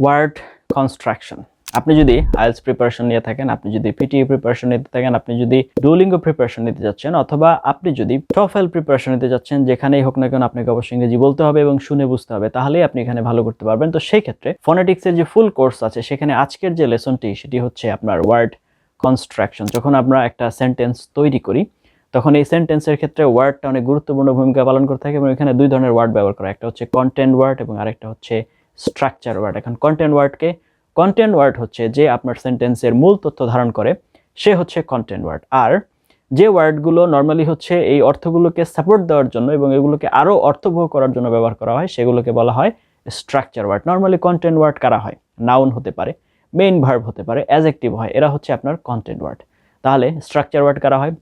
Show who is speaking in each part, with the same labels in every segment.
Speaker 1: Word construction. আপনি যদি IELTS preparation নিয়ে থাকেন, আপনি যদি পিটিই প্রিপারেশন নিতে থাকেন, আপনি যদি ডুওলিঙ্গো প্রিপারেশন নিতে যাচ্ছেন, অথবা আপনি যদি টফেল প্রিপারেশন নিতে যাচ্ছেন, যেখানেই হোক না কেন আপনাকে অবশ্যই ইংরেজি বলতে হবে এবং শুনে বুঝতে হবে, তাহলেই আপনি এখানে ভালো করতে পারবেন। তো সেই ক্ষেত্রে ফনেটিক্সের যে ফুল কোর্স আছে, সেখানে আজকের যে লেসনটি সেটি হচ্ছে আপনার ওয়ার্ড কনস্ট্রাকশন। যখন আমরা একটা সেন্টেন্স তৈরি করি, তখন এই সেন্টেন্সের ক্ষেত্রে ওয়ার্ডটা অনেক গুরুত্বপূর্ণ ভূমিকা পালন করে থাকে এবং এখানে দুই ধরনের ওয়ার্ড ব্যবহার করা, একটা হচ্ছে কন্টেন্ট ওয়ার্ড এবং আরেকটা হচ্ছে স্ট্রাকচার ওয়ার্ড। এখন কন্টেন্ট ওয়ার্ড হচ্ছে যে আপনার সেন্টেন্সের মূল তথ্য ধারণ করে, সে হচ্ছে কন্টেন্ট ওয়ার্ড। আর যে ওয়ার্ডগুলো নর্মালি হচ্ছে এই অর্থগুলোকে সাপোর্ট দেওয়ার জন্য এবং এগুলোকে আরও অর্থবহ করার জন্য ব্যবহার করা হয়, সেগুলোকে বলা হয় structure word. Normally content word কারা হয়? নাউন হতে পারে, মেইন ভার্ব হতে পারে, অ্যাডজেক্টিভ হয়, এরা হচ্ছে আপনার কন্টেন্ট ওয়ার্ড। তাহলে স্ট্রাকচার ওয়ার্ড কারা হয়?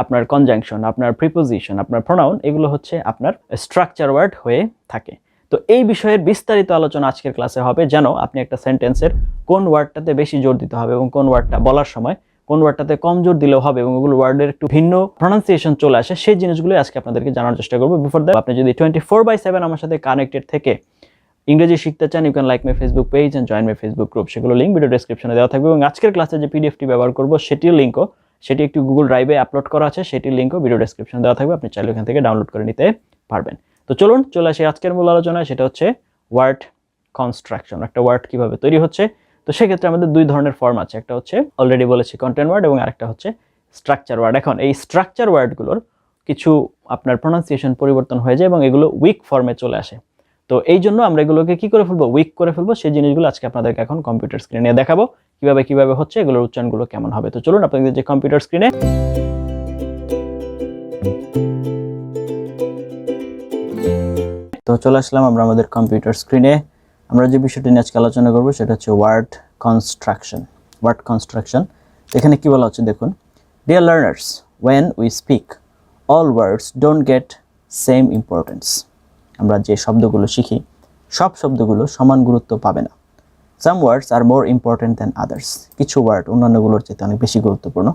Speaker 1: আপনার কনজাংশন, আপনার প্রিপোজিশন, আপনার প্রোনাউন, এগুলো হচ্ছে আপনার স্ট্রাকচার ওয়ার্ড হয়ে থাকে। তো এই বিষয়ের বিস্তারিত আলোচনা আজকের ক্লাসে হবে, যেন আপনি একটা সেন্টেন্সের কোন ওয়ার্ডটাতে বেশি জোর দিতে হবে এবং কোন ওয়ার্ডটা বলার সময় কোন ওয়ার্ডটাতে কম জোর দিলেও হবে এবং ওগুলো ওয়ার্ডের একটু ভিন্ন প্রনাউন্সিয়েশন চলে আসে, সেই জিনিসগুলো আজকে আপনাদেরকে জানার চেষ্টা করবো। বিফোর দ্যাট, আপনি যদি 24/7 আমার সাথে কানেক্টেড থেকে ইংরেজি শিখতে চান, you can like my Facebook page and join my Facebook group. সেগুলো লিঙ্ক ভিডিও ডেসক্রিপশনে দেওয়া থাকবে এবং আজকের ক্লাসে যে পিডিএফটি ব্যবহার করবো সেটির লিঙ্কও, সেটি একটি গুগল ড্রাইভে আপলোড করা আছে, সেটির লিঙ্কও ভিডিও ডেসক্রিপশনে দেওয়া থাকবে, আপনি চাইলে ওখান থেকে ডাউনলোড করে নিতে পারবেন। তো চলুন চলে আসি আজকের মূল আলোচনায়, সেটা হচ্ছে ওয়ার্ড কনস্ট্রাকশন। একটা ওয়ার্ড কিভাবে তৈরি হচ্ছে, তো সেক্ষেত্রে আমাদের দুই ধরনের ফর্ম আছে, একটা হচ্ছে অলরেডি বলেছি কন্টেন্ট ওয়ার্ড এবং আরেকটা হচ্ছে স্ট্রাকচার ওয়ার্ড। এখন এই স্ট্রাকচার ওয়ার্ডগুলোর কিছু আপনার প্রনাউন্সিয়েশন পরিবর্তন হয়ে যায় এবং এগুলো উইক ফর্মে চলে আসে। তো এই জন্য আমরা এগুলোকে কি করে ফেলবো? উইক করে ফেলবো। সেই জিনিসগুলো আজকে আপনাদেরকে এখন কম্পিউটার স্ক্রিনে দেখাবো, কিভাবে হচ্ছে, এগুলোর উচ্চারণগুলো কেমন হবে। তো চলুন আপনাদের যে কম্পিউটার স্ক্রিনে, তো চলে আসলাম আমরা আমাদের কম্পিউটার স্ক্রিনে। আমরা যে বিষয়টি নিয়ে আজকে আলোচনা করবো সেটা হচ্ছে ওয়ার্ড কনস্ট্রাকশন। ওয়ার্ড কনস্ট্রাকশন, এখানে কি বলা হচ্ছে দেখুন, dear learners, when we speak all words don't get same importance. আমরা যে শব্দগুলো শিখি সব শব্দগুলো সমান গুরুত্ব পাবে না। Some words are more important than others. কিছু ওয়ার্ড অন্যান্যগুলোর চেয়ে অনেক বেশি গুরুত্বপূর্ণ।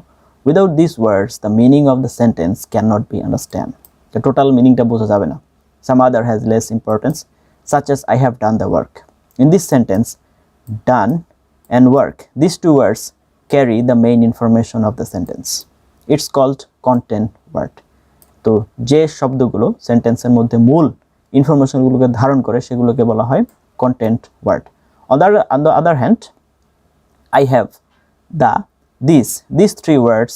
Speaker 1: Without this words the meaning of the sentence can not be understand. Total মিনিংটা বোঝা যাবে না। Some other has less importance, such as I have done the work. In this sentence, done and work, these two words carry the main information of the sentence. It's called content word. তো যে শব্দগুলো সেন্টেন্সের মধ্যে মূল ইনফরমেশনগুলোকে ধারণ করে সেগুলোকে বলা হয় content word. On the other hand, I have, the, these three words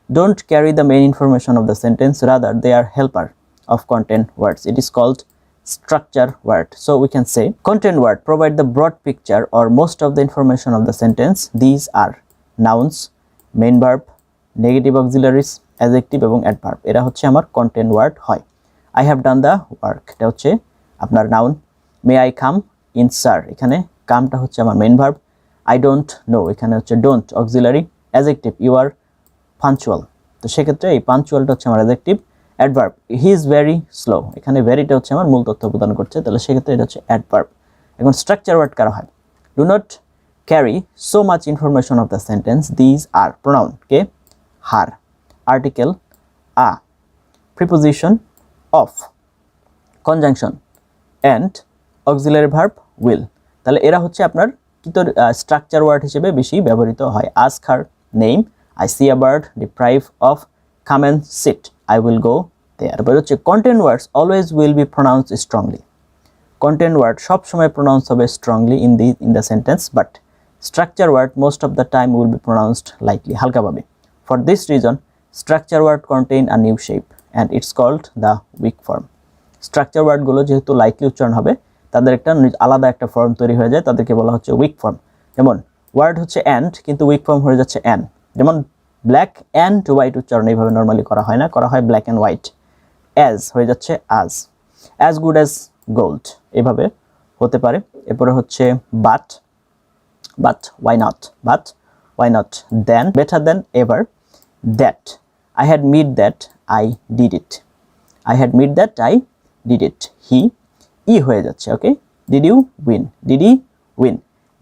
Speaker 1: don't carry the main information of the sentence, rather they are helper of content words. It is called structure word. So we can say content word provide the broad picture or most of the information of the sentence. These are nouns, main verb, negative auxiliaries, adjective এবং adverb. এরা হচ্ছে আমার content word হয়। I have done the work, এটা হচ্ছে আপনার noun. May I come in sir, এখানে কামটা হচ্ছে আমার main verb. I don't know, এখানে হচ্ছে don't auxiliary. Adjective, you are punctual, তো সেক্ষেত্রে এই punctualটা হচ্ছে আমার adjective. Adverb, he is very slow, এখানে ভেরিটা হচ্ছে আমার মূল তথ্য প্রদান করছে, তাহলে সেক্ষেত্রে এটা হচ্ছে অ্যাডভার্ব। এখন স্ট্রাকচার ওয়ার্ড কারা হয়? Do not carry so much information of the sentence. These are pronoun K, her, article a, preposition of, conjunction and auxiliary verb will. তাহলে এরা হচ্ছে আপনার স্ট্রাকচার ওয়ার্ড হিসেবে বেশি ব্যবহৃত হয়। Ask her name, I C a bird, deprive of, come and sit, I will go there. এবার হচ্ছে content words always will be pronounced strongly. Content word সব সময় pronounce হবে strongly in the sentence, but structure word most of the time will be pronounced lightly, হালকা ভাবে. For this reason, structure word contain a new shape and it's called the weak form. Structure word গুলো যেহেতু lightly উচ্চারণ হবে, তাদের একটা আলাদা একটা ফর্ম তৈরি হয়ে যায়, তাদেরকে বলা হচ্ছে weak form. যেমন word হচ্ছে and কিন্তু weak form হয়ে যাচ্ছে an, যেমন ব্ল্যাক অ্যান্ড হোয়াইট উচ্চারণ এইভাবে নর্মালি করা হয় না, করা হয় ব্ল্যাক অ্যান্ড হোয়াইট। অ্যাজ হয়ে যাচ্ছে অ্যাজ গুড অ্যাজ গোল্ড, এইভাবে হতে পারে। এরপরে হচ্ছে but why not, then better than ever, that I had mid that I did it, he হয়ে যাচ্ছে, okay. Did he win,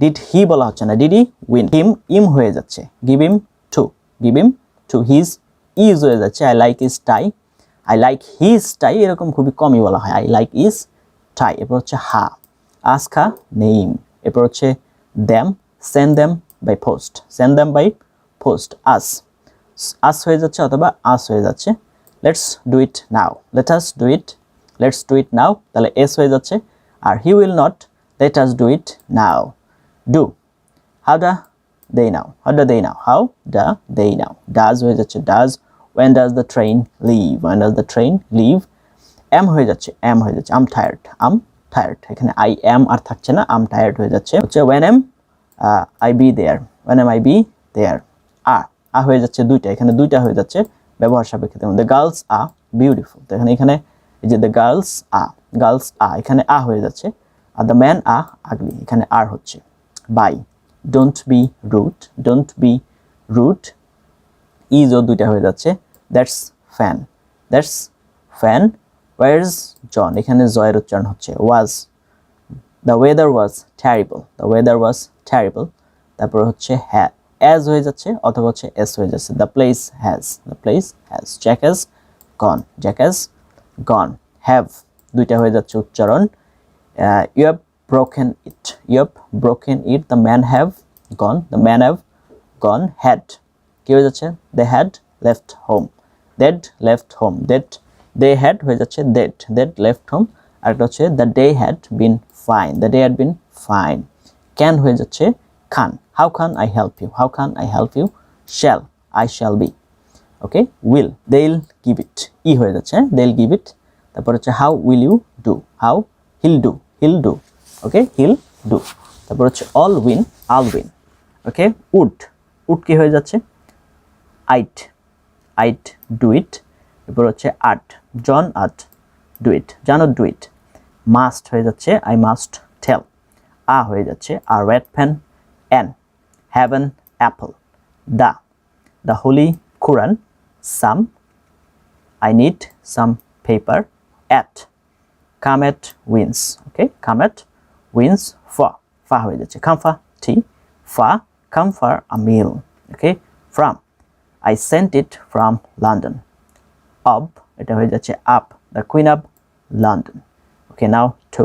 Speaker 1: did he বলা হচ্ছে না, ডিড ই উইন। ইম হয়ে যাচ্ছে, give him to, his is হয়ে যাচ্ছে, I like his tie, এরকম খুবই কমই বলা হয়, I like his tie। এরপর হচ্ছে হা, ask her name, এরপর হচ্ছে them, send them by post, send them by post, us হয়ে যাচ্ছে অথবা us হয়ে যাচ্ছে, let's do it now, let us do it, let's do it now, তাহলে s হয়ে যাচ্ছে, আর he will not let us do it now, do, how do they now, how do they now, how do they now, does হয়ে যাচ্ছে does, when does the train leave, when does the train leave, am হয়ে যাচ্ছে I'm tired, এখানে I am আর থাকছে না, I'm tired হয়ে যাচ্ছে, হচ্ছে when am I be there, when am I be there, হয়ে যাচ্ছে দুইটা, এখানে দুইটা হয়ে যাচ্ছে ব্যবহার সাপেক্ষে, যেমন the girls are beautiful, তো এখানে এই যে the girls are এখানে হয়ে যাচ্ছে, আর the men are ugly, এখানে আর হচ্ছে, by, don't be rude, is ও দুইটা হয়ে যাচ্ছে, that's fan, where's John, এখানে জয়ের উচ্চারণ হচ্ছে was, the weather was terrible, তারপর হচ্ছে as হয়ে যাচ্ছে অথবা হচ্ছে s হয়ে যাচ্ছে, the place has, Jack has gone, have দুইটা হয়ে যাচ্ছে উচ্চারণ, you have broken it, the men have gone, had কি হয়ে যাচ্ছে, they had left home, that they had হয়ে যাচ্ছে that left home, আর একটা হচ্ছে the day had been fine, can হয়ে যাচ্ছে can, how can I help you, I shall be, okay, will, they'll give it, হয়ে যাচ্ছে, they'll give it, তারপর হচ্ছে how will you do, he'll do, okay, he'll do, তারপর হচ্ছে I'll win, okay, would কি হয়ে যাচ্ছে, I'd do it, এরপর হচ্ছে John do it, do it, must হয়ে যাচ্ছে I must tell, হয়ে যাচ্ছে a red pen, an, have an apple, the Holy Quran, some, I need some paper, at, come at wins, okay, come at wins, for হয়ে যাচ্ছে comforty, come for a meal, okay, from, I sent it from London, এটা হয়ে যাচ্ছে up, the Queen of London, okay, now to,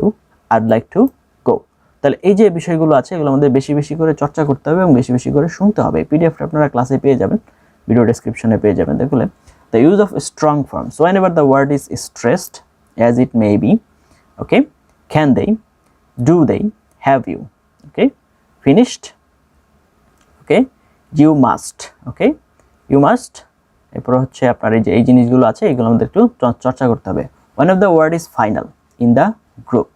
Speaker 1: I'd like to go, তাহলে এই যে বিষয়গুলো আছে এগুলো আমাদের বেশি বেশি করে চর্চা করতে হবে এবং বেশি বেশি করে শুনতে হবে, পিডিএফটা আপনারা ক্লাসে পেয়ে যাবেন, ভিডিও ডেসক্রিপশনে পেয়ে যাবেন, দেখলে the use of strong forms, whenever the word is stressed as it may be, okay, can they, do they, have you, okay, finished, okay, you must, okay, you must, এরপর হচ্ছে আপনার এই যে এই জিনিসগুলো আছে এগুলো আমাদের একটু চর্চা করতে হবে, one of the word is final in the group,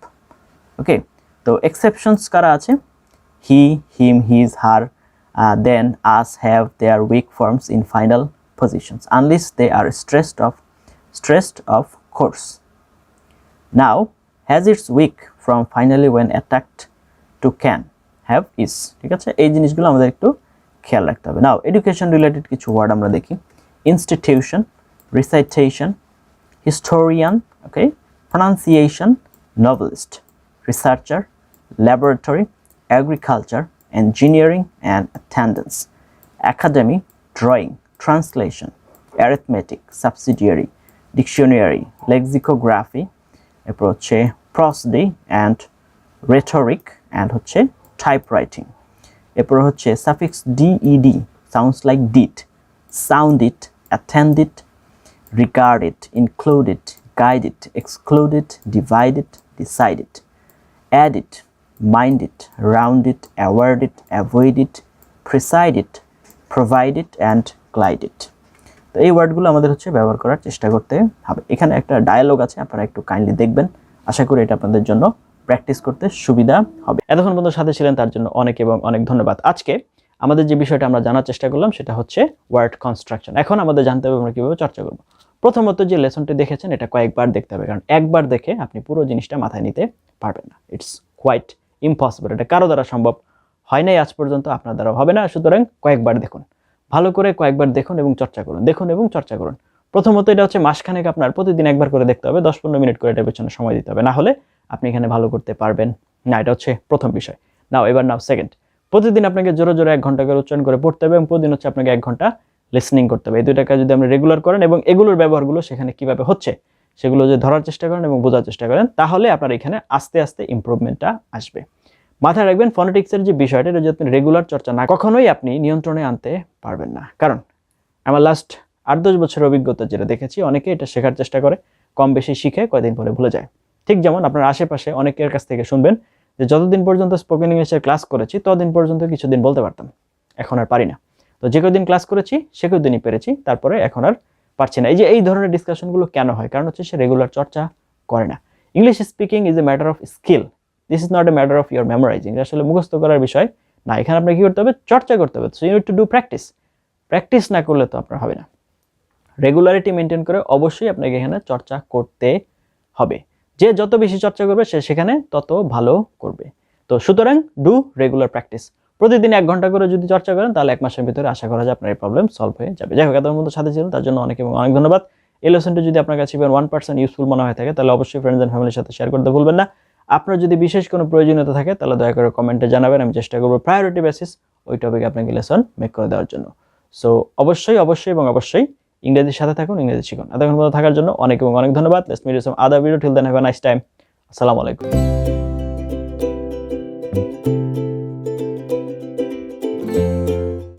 Speaker 1: okay, তো exceptions কারা আছে, he, him, his, her, then, us, have their weak forms in final positions unless they are stressed of course, now has its weak from finally when attacked to can, have, is, ঠিক আছে, এই জিনিসগুলো আমাদের একটু খেয়াল রাখতে হবে। নাও education related কিছু ওয়ার্ড আমরা দেখি, institution, recitation, historian, okay, pronunciation, novelist, researcher, laboratory, agriculture, engineering and attendance, academy, drawing, translation, arithmetic, subsidiary, dictionary, lexicography, এরপর হচ্ছে prosody and rhetoric and হচ্ছে typewriting, এরপর হচ্ছে suffix ded sounds like did, sound it, attend it, regard it, include it, guide it, exclude it, divide it, decide it, add it, mind it, round it, award it, avoid it, preside it, provide it and glide it. তো এই ওয়ার্ডগুলো আমাদের হচ্ছে ব্যবহার করার চেষ্টা করতে হবে। এখানে একটা ডায়ালগ আছে, আপনারা একটু কাইন্ডলি দেখবেন, আশা করি এটা আপনাদের জন্য প্র্যাকটিস করতে সুবিধা হবে। এতক্ষণ পর্যন্ত সাথে ছিলেন তার জন্য অনেক এবং অনেক ধন্যবাদ। আজকে আমাদের যে বিষয়টা আমরা জানার চেষ্টা করলাম সেটা হচ্ছে ওয়ার্ড কনস্ট্রাকশন। এখন আমাদের জানতে হবে আমরা কিভাবে চর্চা করব। প্রথমত যে লেসনটি দেখেছেন এটা কয়েকবার দেখতে হবে, কারণ একবার দেখে আপনি পুরো জিনিসটা মাথায় নিতে পারবেন না। ইটস কোয়াইট ইম্পসিবল, এটা কারো দ্বারা সম্ভব হয় নাই আজ পর্যন্ত, আপনার দ্বারা হবে না। সুতরাং কয়েকবার দেখুন, ভালো করে কয়েকবার দেখুন এবং চর্চা করুন, দেখুন এবং চর্চা করুন। প্রথমত এটা হচ্ছে মাসখানেক আপনার প্রতিদিন একবার করে দেখতে হবে, 10-15 মিনিট করে এটার পেছনে সময় দিতে হবে, না হলে আপনি এখানে ভালো করতে পারবেন না। এটা হচ্ছে প্রথম বিষয়। নাও সেকেন্ড, প্রতিদিন আপনাকে জোরে জোরে 1 ঘন্টা করে উচ্চারণ করে পড়তে হবে এবং প্রতিদিন হচ্ছে আপনাকে 1 ঘন্টা লিসনিং করতে হবে। এই দুইটা কাজ যদি আপনি রেগুলার করেন এবং এগুলোর ব্যবহারগুলো সেখানে কিভাবে হচ্ছে সেগুলো যদি ধরার চেষ্টা করেন এবং বোঝার চেষ্টা করেন, তাহলে আপনার এখানে আস্তে আস্তে ইমপ্রুভমেন্টটা আসবে। মাথায় রাখবেন ফনেটিক্সের যে বিষয়টা, এটা যদি আপনি রেগুলার চর্চা না, কখনোই আপনি নিয়ন্ত্রণে আনতে পারবেন না। কারণ আমার লাস্ট 8-10 বছরের অভিজ্ঞতা যেটা দেখেছি, অনেকে এটা শেখার চেষ্টা করে, কম বেশি শিখে কয়েকদিন পরে ভুলে যায়। ঠিক যেমন আপনার আশেপাশে অনেকের কাছ থেকে শুনবেন যে যতদিন পর্যন্ত স্পোকেন ইংলিশের ক্লাস করেছি ততদিন পর্যন্ত কিছুদিন বলতে পারতাম, এখন আর পারি না। তো যে কদিন ক্লাস করেছি সে কদিনই পেরেছি, তারপরে এখন আর পারছি না। এই ধরনের ডিসকাশনগুলো কেন হয়? কারণ হচ্ছে সে রেগুলার চর্চা করে না। English speaking is a matter of skill, this is not a matter of your memorising. আসলে মুখস্থ করার বিষয় না, এখানে আপনাকে কি করতে হবে? চর্চা করতে হবে। So you need to do practice. Practice না করলে তো আপনার হবে না। রেগুলারিটি মেনটেন করে অবশ্যই আপনাকে এখানে চর্চা করতে হবে। যে যত বেশি চর্চা করবে সে সেখানে তত ভালো করবে। তো সুতরাং ডু রেগুলার প্র্যাকটিস। প্রতিদিন 1 ঘন্টা করে যদি চর্চা করেন তাহলে 1 মাসের ভিতরে আশা করা যায় আপনার এই প্রবলেম সলভ হয়ে যাবে। যাই হোক, এতক্ষণ মতো সাথে ছিলেন তার জন্য অনেক ধন্যবাদ। এই লেসনটি যদি আপনার কাছে 1% ইউজফুল মনে হয়ে থাকে তাহলে অবশ্যই ফ্রেন্ডস এন্ড ফ্যামিলির সাথে শেয়ার করতে ভুলবেন না। আপনার যদি বিশেষ কোনো প্রয়োজনীয়তা থাকে তাহলে দয়া করে কমেন্টে জানাবেন, আমি চেষ্টা করব প্রায়োরিটি বেসিস ওই টপিকে আপনাকে লেসন মেক করে দেওয়ার জন্য। সো অবশ্যই ইংরেজির সাথে থাকুন, ইংরেজি শিখুন। এতক্ষণ মতো থাকার জন্য অনেক ধন্যবাদ। Let's meet in some other video. Till then have a nice time. আসসালামু আলাইকুম।